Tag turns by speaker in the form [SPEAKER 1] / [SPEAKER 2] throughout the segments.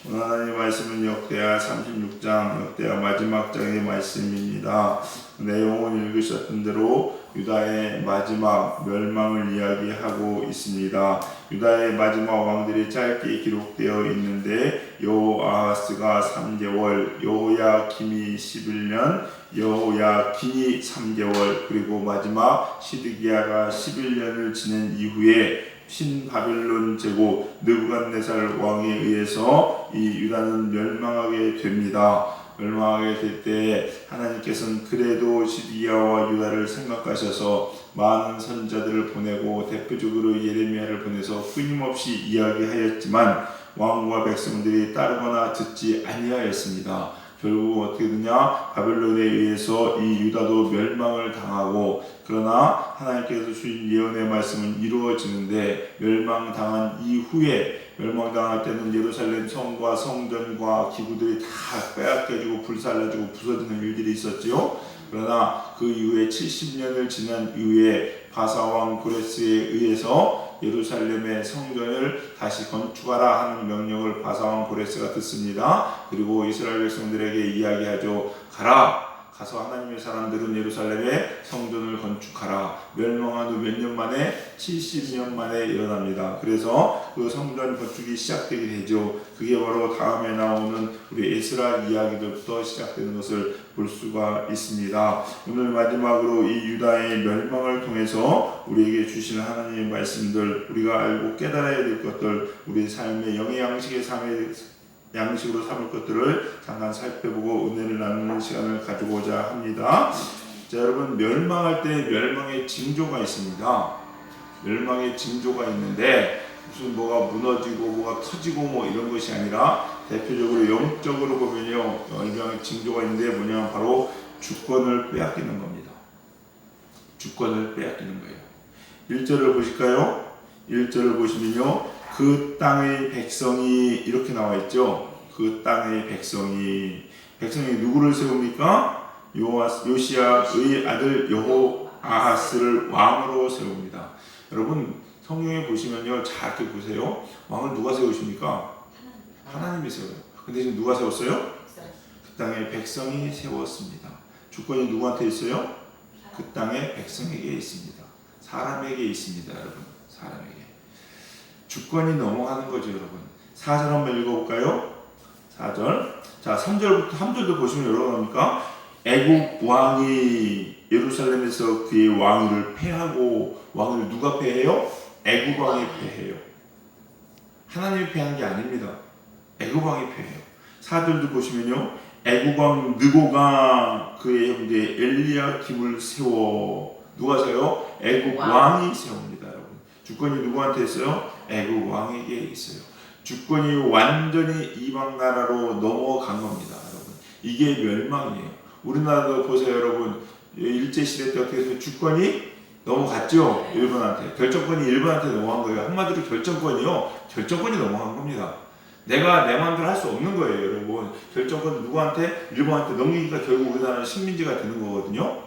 [SPEAKER 1] 오늘 하나님 말씀은 역대하 36장, 역대하 마지막 장의 말씀입니다. 내용은 읽으셨던 대로 유다의 마지막 멸망을 이야기하고 있습니다. 유다의 마지막 왕들이 짧게 기록되어 있는데 여호아하스가 3개월, 여호야김이 11년, 여호야긴이 3개월, 그리고 마지막 시드기야가 11년을 지낸 이후에 신바벨론 제국 느부갓네살 왕에 의해서 이 유다는 멸망하게 됩니다. 멸망하게 될 때 하나님께서는 그래도 시드기야와 유다를 생각하셔서 많은 선지자들을 보내고 대표적으로 예레미야를 보내서 끊임없이 이야기하였지만 왕과 백성들이 따르거나 듣지 아니하였습니다. 결국 어떻게 되냐? 바벨론에 의해서 이 유다도 멸망을 당하고, 그러나 하나님께서 주신 예언의 말씀은 이루어지는데, 멸망당한 이후에, 멸망당할 때는 예루살렘 성과 성전과 기구들이 다 빼앗겨지고 불살라지고 부서지는 일들이 있었지요. 그러나 그 이후에 70년을 지난 이후에 바사왕 고레스에 의해서 예루살렘의 성전을 다시 건축하라 하는 명령을 바사왕 고레스가 듣습니다. 그리고 이스라엘 백성들에게 이야기하죠. 가서 하나님의 사람들은 예루살렘에 성전을 건축하라. 멸망한 후 몇 년 만에 70년 만에 일어납니다. 그래서 그 성전 건축이 시작되게 되죠. 그게 바로 다음에 나오는 우리 에스라 이야기들부터 시작되는 것을 볼 수가 있습니다. 오늘 마지막으로 이 유다의 멸망을 통해서 우리에게 주시는 하나님의 말씀들, 우리가 알고 깨달아야 될 것들, 우리 삶의 영의 양식의 삶의 양식으로 삼을 것들을 잠깐 살펴보고 은혜를 나누는 시간을 가지고자 합니다. 자, 여러분, 멸망할 때 멸망의 징조가 있습니다. 멸망의 징조가 있는데 무슨 뭐가 무너지고 뭐가 터지고 뭐 이런 것이 아니라 대표적으로 영적으로 보면요, 멸망의 징조가 있는데 뭐냐면 바로 주권을 빼앗기는 겁니다. 주권을 빼앗기는 거예요. 1절을 보실까요? 1절을 보시면요, 그 땅의 백성이 이렇게 나와 있죠. 그 땅의 백성이 누구를 세웁니까? 요시야의 아들 여호아하스를 왕으로 세웁니다. 여러분, 성경에 보시면요, 잘 이렇게 보세요. 왕을 누가 세우십니까? 하나님이 세워요. 근데 지금 누가 세웠어요? 그 땅의 백성이 세웠습니다. 주권이 누구한테 있어요? 그 땅의 백성에게 있습니다. 사람에게 있습니다. 여러분, 사람에게. 주권이 넘어가는 거죠, 여러분. 4절 한번 읽어볼까요? 4절. 자, 3절도 보시면 여러분입니까? 애국 왕이 예루살렘에서 그의 왕위를 패하고, 왕위를 누가 패해요? 애국 왕이 패해요. 하나님이 패한 게 아닙니다. 애국 왕이 패해요. 4절도 보시면요, 애국 왕 느고가 그의 형제 엘리야김을 세워. 누가 세워요? 애국 왕이 세웁니다, 여러분. 주권이 누구한테 있어요? 애국 왕에게 있어요. 주권이 완전히 이방 나라로 넘어간 겁니다, 여러분. 이게 멸망이에요. 우리나라도 보세요, 여러분. 일제 시대 때 어떻게 해서 주권이 넘어갔죠, 일본한테. 결정권이 일본한테 넘어간 거예요. 한마디로 결정권이 넘어간 겁니다. 내가 내 마음대로 할 수 없는 거예요, 여러분. 결정권을 누구한테? 일본한테 넘기니까 결국 우리나라는 식민지가 되는 거거든요.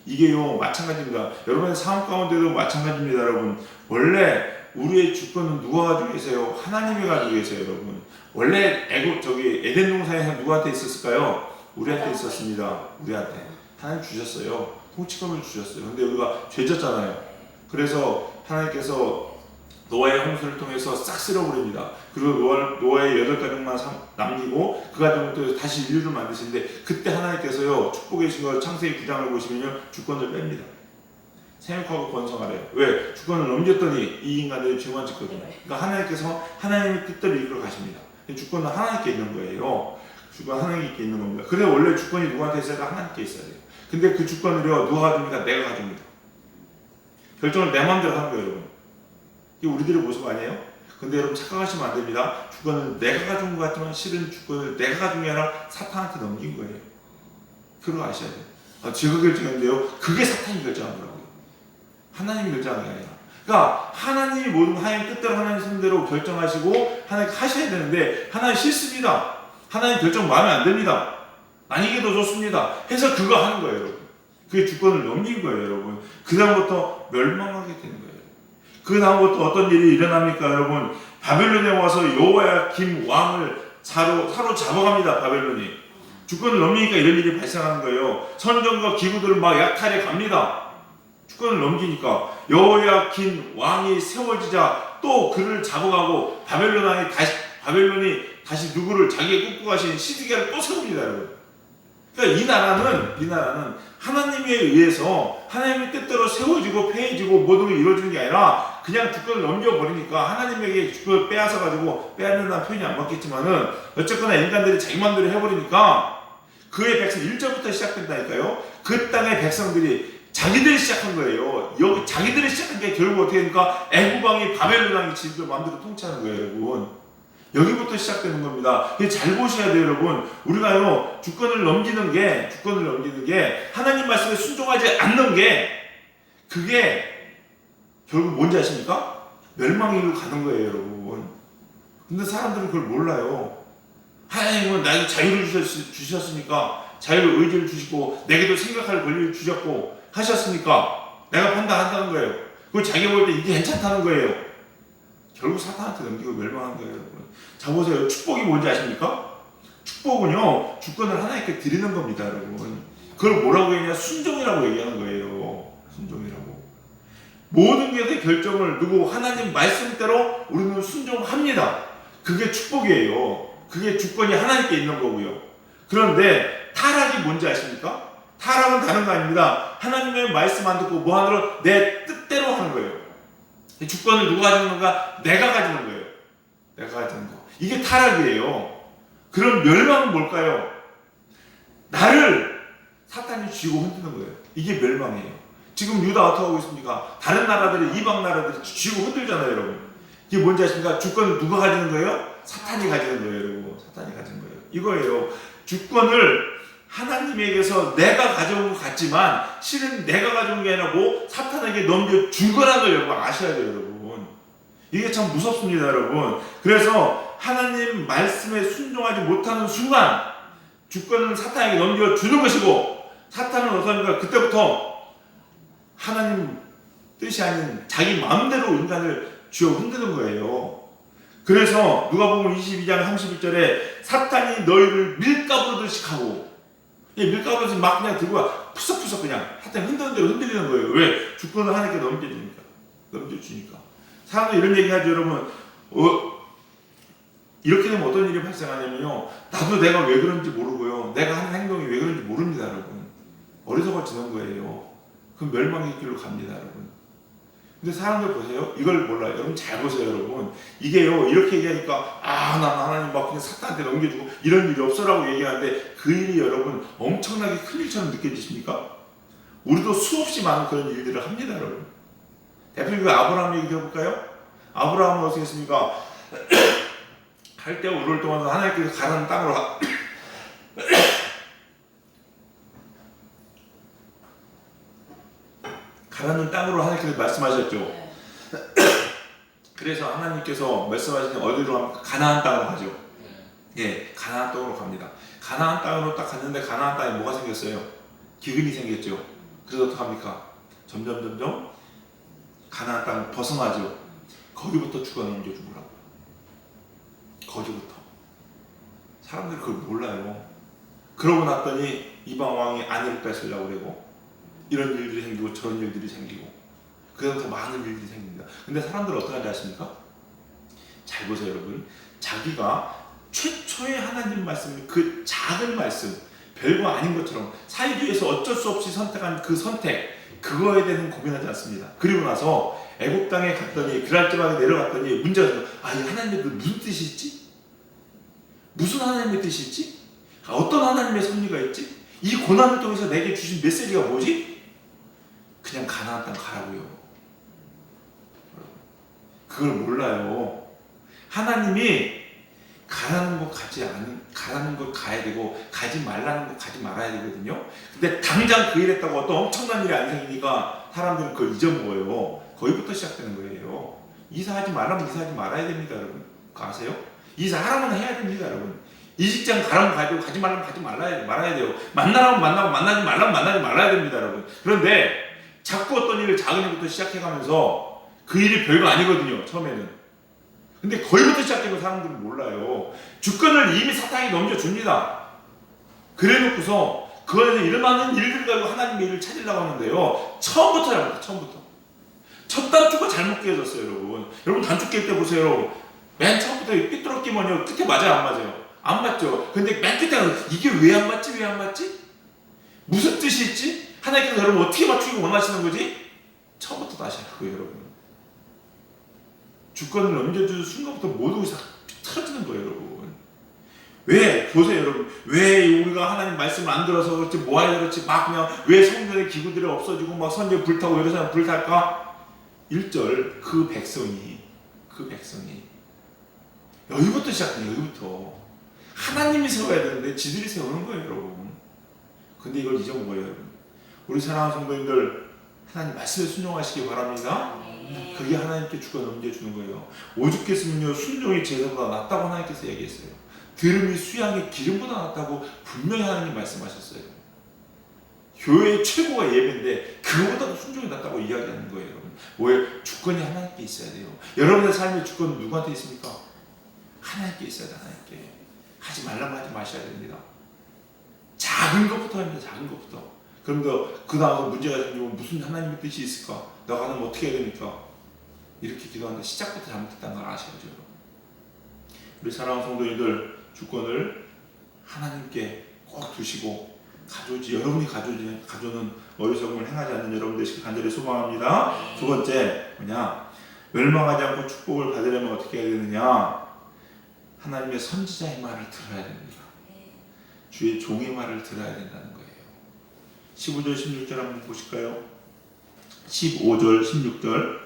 [SPEAKER 1] 이게요, 마찬가지입니다. 여러분의 삶 가운데도 마찬가지입니다, 여러분. 원래 우리의 주권은 누가 가지고 계세요? 하나님이 가지고 계세요, 여러분. 원래 에덴 동산에서 누구한테 있었을까요? 우리한테 있었습니다. 우리한테. 하나님 주셨어요. 통치권을 주셨어요. 근데 우리가 죄졌잖아요. 그래서 하나님께서 노아의 홍수를 통해서 싹 쓸어버립니다. 그리고 노아의 8가족만 남기고 그 가정을 통해서 다시 인류를 만드시는데, 그때 하나님께서요, 축복의 신과 창세기 9장을 보시면요, 주권을 뺍니다. 생육하고 번성하래요. 왜? 주권을 넘겼더니 이 인간들이 죄만 짓거든요. 그러니까 하나님께서 하나님의 뜻대로 이끌어 가십니다. 주권은 하나님께 있는 거예요. 주권 하나님께 있는 겁니다. 그래, 원래 주권이 누구한테 있어야? 하나님께 있어야 돼요. 근데 그 주권을요, 누가 가집니까? 내가 가집니다. 결정을 내 마음대로 하는 거예요, 여러분. 이게 우리들의 모습 아니에요? 근데 여러분, 착각하시면 안 됩니다. 주권을 내가 가진 것 같지만 실은 주권을 내가 가진 게 아니라 사탄한테 넘긴 거예요. 그거 아셔야 돼요. 제가 결정했는데요, 그게 사탄이 결정한 거라고요. 하나님이 결정한 게 아니라. 그러니까 하나님이 모든 하나님 뜻대로 하나님 손대로 결정하시고 하나님 하셔야 되는데, 하나님 싫습니다. 하나님 결정 마음에 안 듭니다. 아니게 더 좋습니다. 해서 그거 하는 거예요, 여러분. 그게 주권을 넘긴 거예요, 여러분. 그 다음부터 멸망하게 되는 거예요. 그 다음부터 어떤 일이 일어납니까, 여러분? 바벨론에 와서 여호야김 왕을 사로잡아갑니다. 바벨론이. 주권을 넘기니까 이런 일이 발생하는 거예요. 선정과 기구들을 막 약탈해 갑니다. 주권을 넘기니까 여호야킨 왕이 세워지자 또 그를 잡아가고 바벨론이 다시 누구를 자기의 꿈꿔가신 시드기야를 또 세웁니다, 여러분. 그러니까 이 나라는 하나님에 의해서 하나님의 뜻대로 세워지고 폐해지고 모든 게 이루어지는 게 아니라 그냥 주권을 넘겨버리니까 하나님에게 주권을 빼앗아가지고 빼앗는다는 표현이 안 맞겠지만은 어쨌거나 인간들이 자기 맘대로 해버리니까 그의 백성 1절부터 시작된다니까요. 그 땅의 백성들이 자기들이 시작한 거예요. 여기 자기들이 시작한 게 결국 어떻게 되니까 애굽 왕이 바벨론 왕이 지들 마음대로 통치하는 거예요, 여러분. 여기부터 시작되는 겁니다. 잘 보셔야 돼요, 여러분. 우리가요, 주권을 넘기는 게 하나님 말씀에 순종하지 않는 게 그게 결국 뭔지 아십니까? 멸망의 길로 가는 거예요, 여러분. 근데 사람들은 그걸 몰라요. 하나님은 나에게 자유를 주셨으니까 자유를 의지를 주시고 내게도 생각할 권리를 주셨고 하셨으니까 내가 판단한다는 거예요. 그걸 자기가 볼 때 이게 괜찮다는 거예요. 결국 사탄한테 넘기고 멸망한 거예요, 여러분. 자 보세요. 축복이 뭔지 아십니까? 축복은요, 주권을 하나님께 드리는 겁니다, 여러분. 그걸 뭐라고 얘기하냐? 순종이라고 얘기하는 거예요. 순종이라고. 모든 것의 결정을 누구 하나님 말씀대로 우리는 순종합니다. 그게 축복이에요. 그게 주권이 하나님께 있는 거고요. 그런데 타락이 뭔지 아십니까? 타락은 다른 거 아닙니다. 하나님의 말씀 안 듣고 뭐 하느라 내 뜻대로 하는 거예요. 주권을 누가 가지는 건가? 내가 가지는 거예요. 내가 가지는 거. 이게 타락이에요. 그럼 멸망은 뭘까요? 나를 사탄이 쥐고 흔드는 거예요. 이게 멸망이에요. 지금 유다 어떻게 하고 있습니까? 다른 나라들이, 이방 나라들이 쥐고 흔들잖아요, 여러분. 이게 뭔지 아십니까? 주권을 누가 가지는 거예요? 사탄이 가지는 거예요, 여러분. 사탄이 가지는 거예요. 이거예요. 주권을 하나님에게서 내가 가져온 것 같지만 실은 내가 가져온 게 아니라 사탄에게 넘겨준 거라는 걸 여러분 아셔야 돼요, 여러분. 이게 참 무섭습니다, 여러분. 그래서 하나님 말씀에 순종하지 못하는 순간 주권은 사탄에게 넘겨주는 것이고 사탄은 어떠합니까? 그때부터 하나님 뜻이 아닌 자기 마음대로 인간을 쥐어 흔드는 거예요. 그래서 누가복음 22장 31절에 사탄이 너희를 밀가부르듯이 하고 밀가부르듯이 막 그냥 들고 와 푸석푸석 그냥 하여튼 흔드는 대로 흔들리는 거예요. 왜? 주권을 하나님께 넘겨주니까. 사람들이 이런 얘기 하죠, 여러분. 이렇게 되면 어떤 일이 발생하냐면요, 나도 내가 왜 그런지 모르고요, 내가 하는 행동이 왜 그런지 모릅니다, 여러분. 어리석어지는 거예요. 그럼 멸망의 길로 갑니다, 여러분. 근데 사람들 보세요. 이걸 몰라요. 여러분 잘 보세요, 여러분. 이게요, 이렇게 얘기하니까 난 하나님 막 그냥 사탄한테 넘겨주고 이런 일이 없어라고 얘기하는데 그 일이 여러분 엄청나게 큰 일처럼 느껴지십니까? 우리도 수없이 많은 그런 일들을 합니다, 여러분. 대표적으로 아브라함 얘기 들어볼까요? 아브라함은 어떻게 했습니까? 할때 오를 동안 하나님께서 가나안 땅으로 가나안 땅으로 하나님께서 말씀하셨죠. 그래서 하나님께서 말씀하신 어디로 가면 가나안 땅으로 가죠. 예, 가나안 땅으로 갑니다. 가나안 땅으로 딱 갔는데 가나안 땅에 뭐가 생겼어요? 기근이 생겼죠. 그래서 어떡합니까? 점점 가나안 땅을 벗어나죠. 거기부터 주권 넘겨주더라고요. 거기부터. 사람들이 그걸 몰라요. 그러고 났더니 이방 왕이 아내를 뺏으려고 그러고 이런 일들이 생기고 저런 일들이 생기고 그다음부터 많은 일들이 생깁니다. 근데 사람들은 어떻게 하는지 아십니까? 잘 보세요, 여러분. 자기가 최초의 하나님 말씀, 그 작은 말씀, 별거 아닌 것처럼 사이주에서 어쩔 수 없이 선택한 그 선택, 그거에 대해서는 고민하지 않습니다. 그리고 나서 애굽 땅에 갔더니 그랄지방에 내려갔더니 문제가 있어요. 이 하나님의 무슨 뜻이 있지? 무슨 하나님의 뜻이 있지? 어떤 하나님의 섭리가 있지? 이 고난을 통해서 내게 주신 메시지가 뭐지? 그냥 가나안 땅 가라고요. 그걸 몰라요. 하나님이 가라는 곳 가라는 곳 가야 되고 가지 말라는 곳 가지 말아야 되거든요. 근데 당장 그 일 했다고 어떤 엄청난 일이 안 생기니까 사람들은 그걸 잊어먹어요. 거기부터 시작되는 거예요. 이사하지 말라면 이사하지 말아야 됩니다, 여러분. 그거 아세요? 이사하라면 해야 됩니다, 여러분. 이 직장 가라면 가야 되고 가지 말라면 가지 말아야 돼요. 만나라면 만나고 만나지 말라면 만나지 말아야 됩니다, 여러분. 그런데 자꾸 어떤 일을 작은 일부터 시작해가면서 그 일이 별거 아니거든요, 처음에는. 근데 거기부터 시작된 거 사람들은 몰라요. 주권을 이미 사탄이 넘겨줍니다. 그래놓고서 그 안에서 일어나는 일들을 가지고 하나님의 일을 찾으려고 하는데요. 처음부터 잘못해. 처음부터. 첫 단추가 잘못 끼어졌어요, 여러분. 여러분 단추 낄 때 보세요. 맨 처음부터 삐뚤었기만요. 끝에 맞아요, 안 맞아요? 안 맞죠. 근데 맨 끝에 이게 왜 안 맞지? 왜 안 맞지? 무슨 뜻이 있지? 하나님께서 여러분 어떻게 맞추기 원하시는 거지? 처음부터 다시 하고요, 여러분. 주권을 넘겨주는 순간부터 모든 것이 틀어지는 거예요, 여러분. 왜? 보세요, 여러분. 왜 우리가 하나님 말씀을 안 들어서 그렇지, 뭐 하려 그렇지, 막 그냥 왜 성전의 기구들이 없어지고 막 선제 불타고 이러서 불탈까? 1절, 그 백성이 여기부터 시작해요, 여기부터. 하나님이 세워야 되는데 지들이 세우는 거예요, 여러분. 근데 이걸 잊어먹어요, 여러분. 우리 사랑하는 성도님들, 하나님 말씀에 순종하시기 바랍니다. 그게 하나님께 주권 넘겨주는 거예요. 오죽했으면요, 순종이 제사보다 낫다고 하나님께서 얘기했어요. 들음이 수양의 기름보다 낫다고 분명히 하나님 말씀하셨어요. 교회의 최고가 예배인데 그거보다도 순종이 낫다고 이야기하는 거예요, 여러분. 뭐예요? 주권이 하나님께 있어야 돼요. 여러분의 삶의 주권은 누구한테 있습니까? 하나님께 있어야 돼, 하나님께. 하지 말라고 하지 마셔야 됩니다. 작은 것부터 합니다, 작은 것부터. 그런데 그 다음에 문제가 생기면 무슨 하나님의 뜻이 있을까? 내가 하면 어떻게 해야 됩니까? 이렇게 기도하는데 시작부터 잘못했다는 걸 아셔야죠, 여러분. 우리 사랑하는 성도님들, 주권을 하나님께 꼭 두시고 여러분이 가져는 어리석음을 행하지 않는 여러분 되시길 간절히 소망합니다. 두 번째 뭐냐? 멸망하지 않고 축복을 받으려면 어떻게 해야 되느냐? 하나님의 선지자의 말을 들어야 됩니다. 주의 종의 말을 들어야 된다는 거예요. 15절 16절 한번 보실까요? 15절 16절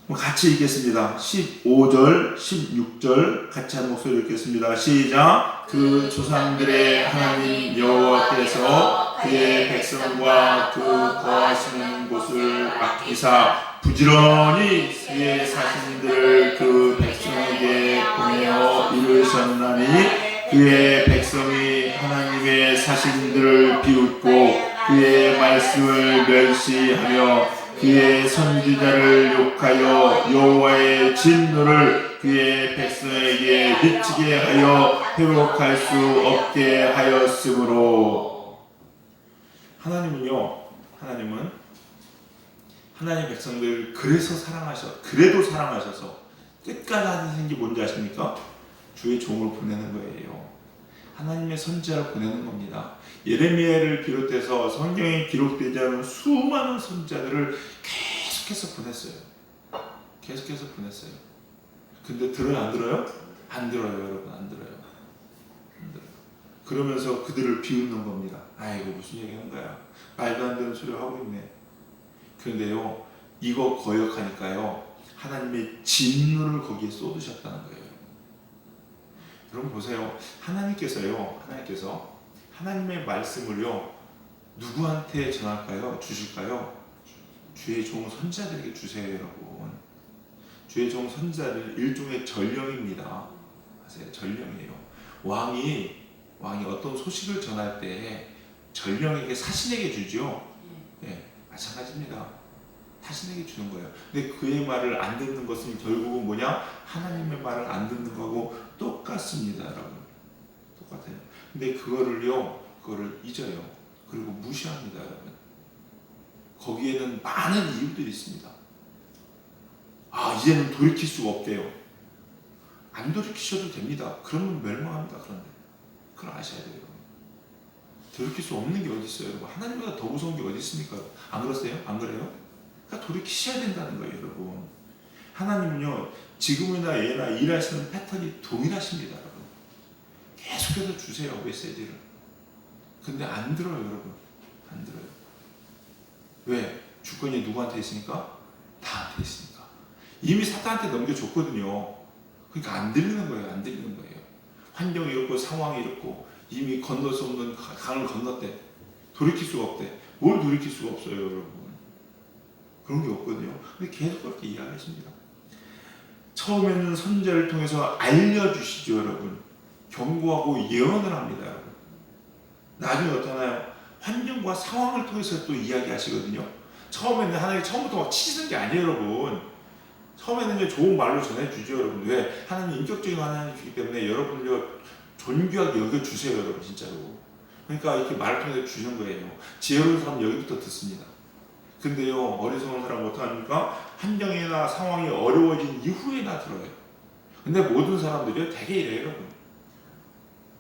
[SPEAKER 1] 같이 읽겠습니다. 15절 16절 같이 한 목소리 읽겠습니다. 시작. 그 조상들의 하나님 여호와께서 그의 백성과 그 거하시는 곳을 아끼사 부지런히 그의 사신들을 그 백성에게 보내어 이루셨나니 그의 백성이 하나님의 사신들을 비웃고 그의 말씀을 멸시하며 그의 선지자를 욕하여 여호와의 진노를 그의 백성에게 미치게 하여 회복할 수 없게 하였으므로. 하나님은 하나님의 백성들을 그래도 사랑하셔서 끝까지 하신 게 뭔지 아십니까? 주의 종을 보내는 거예요. 하나님의 선지자를 보내는 겁니다. 예레미야를 비롯해서 성경에 기록되지 않은 수많은 선지자들을 계속해서 보냈어요. 근데 들어요, 안 들어요? 안 들어요, 여러분, 안 들어요. 그러면서 그들을 비웃는 겁니다. 아이고, 무슨 얘기하는 거야? 말도 안 되는 소리 하고 있네. 그런데요, 이거 거역하니까요, 하나님의 진노를 거기에 쏟으셨다는 거예요. 여러분 보세요. 하나님께서 하나님의 말씀을요, 누구한테 전할까요? 주실까요? 주의 종 선지자들에게 주세요, 여러분. 주의 종 선지자는 일종의 전령입니다. 아세요? 전령이에요. 왕이 어떤 소식을 전할 때 전령에게 사신에게 주죠. 네, 마찬가지입니다. 사신에게 주는 거예요. 근데 그의 말을 안 듣는 것은 결국은 뭐냐? 하나님의 말을 안 듣는 거하고 똑같습니다, 여러분. 똑같아요. 근데 그거를 잊어요. 그리고 무시합니다, 여러분. 거기에는 많은 이유들이 있습니다. 이제는 돌이킬 수가 없대요. 안 돌이키셔도 됩니다. 그러면 멸망합니다. 그런데 그걸 아셔야 돼요. 돌이킬 수 없는 게 어디 있어요, 여러분? 하나님보다 더 무서운 게 어디 있습니까? 안 그러세요? 안 그래요? 그러니까 돌이키셔야 된다는 거예요, 여러분. 하나님은요, 지금이나 예나 일하시는 패턴이 동일하십니다, 여러분. 계속해서 주세요, 메시지를. 근데 안 들어요, 여러분. 안 들어요. 왜? 주권이 누구한테 있으니까? 나한테 있으니까. 이미 사탄한테 넘겨줬거든요. 그러니까 안 들리는 거예요, 안 들리는 거예요. 환경이 이렇고 상황이 이렇고 이미 건널 수 없는 강을 건넜대. 돌이킬 수가 없대. 뭘 돌이킬 수가 없어요, 여러분. 그런 게 없거든요. 근데 계속 그렇게 이야기하십니다. 처음에는 선지자를 통해서 알려주시죠, 여러분. 경고하고 예언을 합니다, 여러분. 나중에 어떠나요? 환경과 상황을 통해서 또 이야기하시거든요. 처음에는 하나님 처음부터 막 치시는 게 아니에요, 여러분. 처음에는 이제 좋은 말로 전해주죠, 여러분. 왜? 하나님 인격적인 하나님이기 때문에 여러분들 존귀하게 여겨주세요, 여러분, 진짜로. 그러니까 이렇게 말을 통해서 주는 거예요. 지혜로운 사람 여기부터 듣습니다. 근데요, 어리석은 사람 어떡합니까? 환경이나 상황이 어려워진 이후에나 들어요. 근데 모든 사람들이 되게 이래요, 여러분.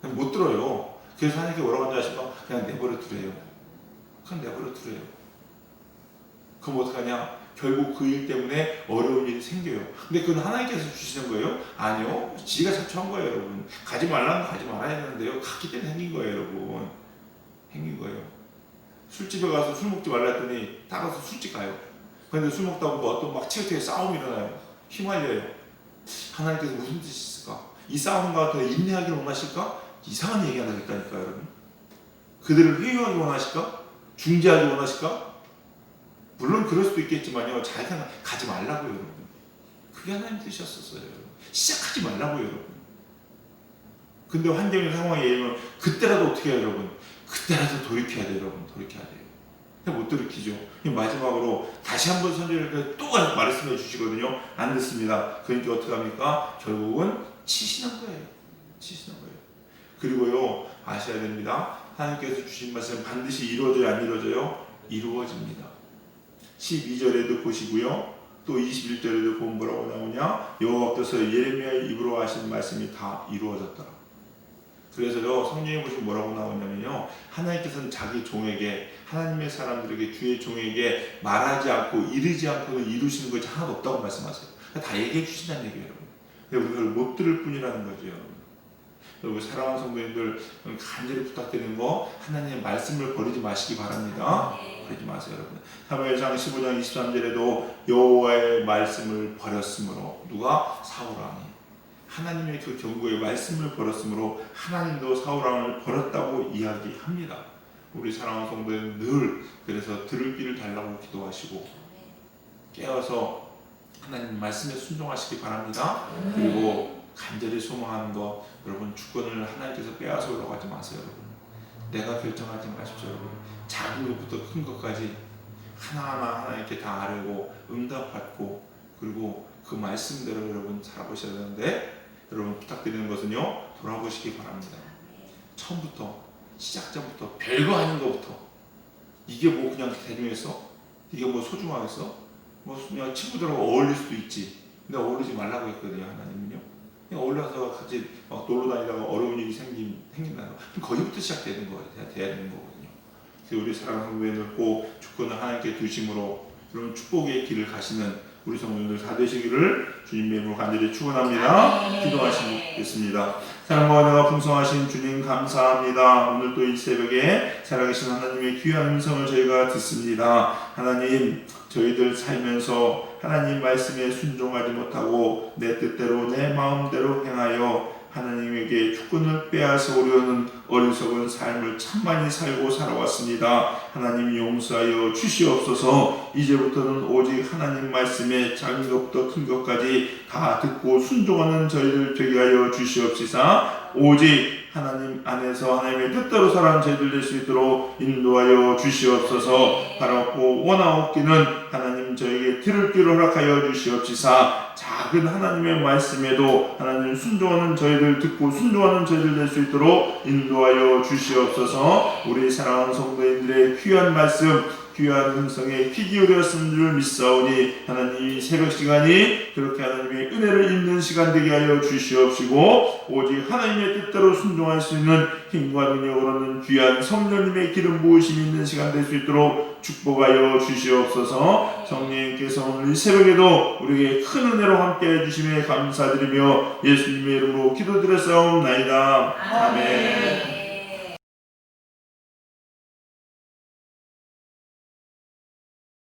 [SPEAKER 1] 그냥 못 들어요. 그래서 하나님께 뭐라고 하는지 아시면 그냥 내버려 두래요. 그냥 내버려 두래요. 그럼 어떡하냐? 결국 그 일 때문에 어려운 일이 생겨요. 근데 그건 하나님께서 주시는 거예요? 아니요. 지가 자초한 거예요, 여러분. 가지 말라는 거 가지 말아야 되는데요. 갔기 때문에 생긴 거예요, 여러분. 생긴 거예요. 술집에 가서 술 먹지 말라 했더니 따라서 술집 가요. 근데 술 먹다 보면 어떤 막 치어치게 싸움이 일어나요. 휘말려요. 하나님께서 무슨 뜻이 있을까? 이 싸움 가운데 인내하기를 원하실까? 이상한 얘기 하나 했다니까, 여러분. 그들을 회유하기 원하실까? 중재하기 원하실까? 물론 그럴 수도 있겠지만요. 잘 생각, 가지 말라고요, 여러분. 그게 하나님 뜻이었었어요, 여러분. 시작하지 말라고요, 여러분. 근데 환경이 상황이 예면 그때라도 어떻게 해요, 여러분? 그때라도 돌이켜야 돼요, 여러분. 돌이켜야 돼요. 근데 못 돌이키죠. 마지막으로 다시 한번 선제를 또 말씀해 주시거든요. 안 듣습니다. 그러니까 어떻게 합니까? 결국은 치시는 거예요. 치시는 거예요. 그리고요, 아셔야 됩니다. 하나님께서 주신 말씀 반드시 이루어져요, 안 이루어져요? 이루어집니다. 12절에도 보시고요. 또 21절에도 보면 뭐라고 나오냐? 여호와께서 예레미야의 입으로 하신 말씀이 다 이루어졌더라. 그래서요, 성경에 보시면 뭐라고 나오냐면요, 하나님께서는 자기 종에게, 하나님의 사람들에게, 주의 종에게 말하지 않고 이르지 않고는 이루시는 것이 하나도 없다고 말씀하세요. 다 얘기해 주신다는 얘기예요, 여러분. 근데 우리가 못 들을 뿐이라는 거죠, 여러분. 여러분, 사랑하는 성도님들, 간절히 부탁드리는 거, 하나님의 말씀을 버리지 마시기 바랍니다. 버리지 마세요, 여러분. 사무엘상 15장 23절에도 여호와의 말씀을 버렸으므로, 누가? 사울왕이. 하나님의 그 경고의 말씀을 버렸으므로 하나님도 사울왕을 버렸다고 이야기합니다. 우리 사랑하는 성도는 늘 그래서 들을 길을 달라고 기도하시고 깨어서 하나님 말씀에 순종하시기 바랍니다. 그리고 간절히 소망하는 것, 여러분, 주권을 하나님께서 빼앗아 오라고 하지 마세요, 여러분. 내가 결정하지 마십시오, 여러분. 작은 것부터 큰 것까지 하나하나 하나님께 다 아뢰고 응답받고, 그리고 그 말씀대로 여러분 살아보셔야 되는데, 여러분 부탁드리는 것은요, 돌아보시기 바랍니다. 처음부터, 시작점부터, 별거 아닌 것부터. 이게 뭐 그냥 대중했어? 이게 뭐 소중하겠어? 뭐 그냥 친구들하고 어울릴 수도 있지. 근데 어울리지 말라고 했거든요, 하나님은요. 그냥 어울려서 같이 막 놀러 다니다가 어려운 일이 생긴다는 거. 거기부터 시작되는 거예요. 돼야 되는 거거든요. 그래서 우리 사랑하는 성도님들 꼭 주권을 하나님께 두심으로 그런 축복의 길을 가시는 우리 성도님들 다 되시기를 주님의 이름으로 간절히 축원합니다. 기도하시겠습니다. 사랑과 은혜가 풍성하신 주님 감사합니다. 오늘 또 이 새벽에 살아계신 하나님의 귀한 음성을 저희가 듣습니다. 하나님, 저희들 살면서 하나님 말씀에 순종하지 못하고 내 뜻대로 내 마음대로 행하여 하나님에게 주권을 빼앗아 오려는 어리석은 삶을 참 많이 살고 살아왔습니다. 하나님 용서하여 주시옵소서. 이제부터는 오직 하나님 말씀에 작은 것부터 큰 것까지 다 듣고 순종하는 저희들 되게 하여 주시옵시사. 오직 하나님 안에서 하나님의 뜻대로 살아가는 저희들 될 수 있도록 인도하여 주시옵소서. 바라고 원하옵기는 하나님 저에게 들을 귀를 허락하여 주시옵시사. 작은 하나님의 말씀에도 하나님 순종하는 저희들, 듣고 순종하는 저희들 될 수 있도록 인도하여 주시옵소서. 우리 사랑하는 성도님들의 귀한 말씀, 귀한 음성에 귀 기울였음을 줄 믿사오니 하나님 새벽 시간이 그렇게 하나님의 은혜를 입는 시간 되게 하여 주시옵시고, 오직 하나님의 뜻대로 순종할 수 있는 힘과 능력을 얻는 귀한 성령님의 기름 부으심이 있는 시간 될 수 있도록 축복하여 주시옵소서. 성령님께서 오늘 이 새벽에도 우리에게 큰 은혜로 함께해 주심에 감사드리며 예수님의 이름으로 기도드렸사옵나이다. 아멘.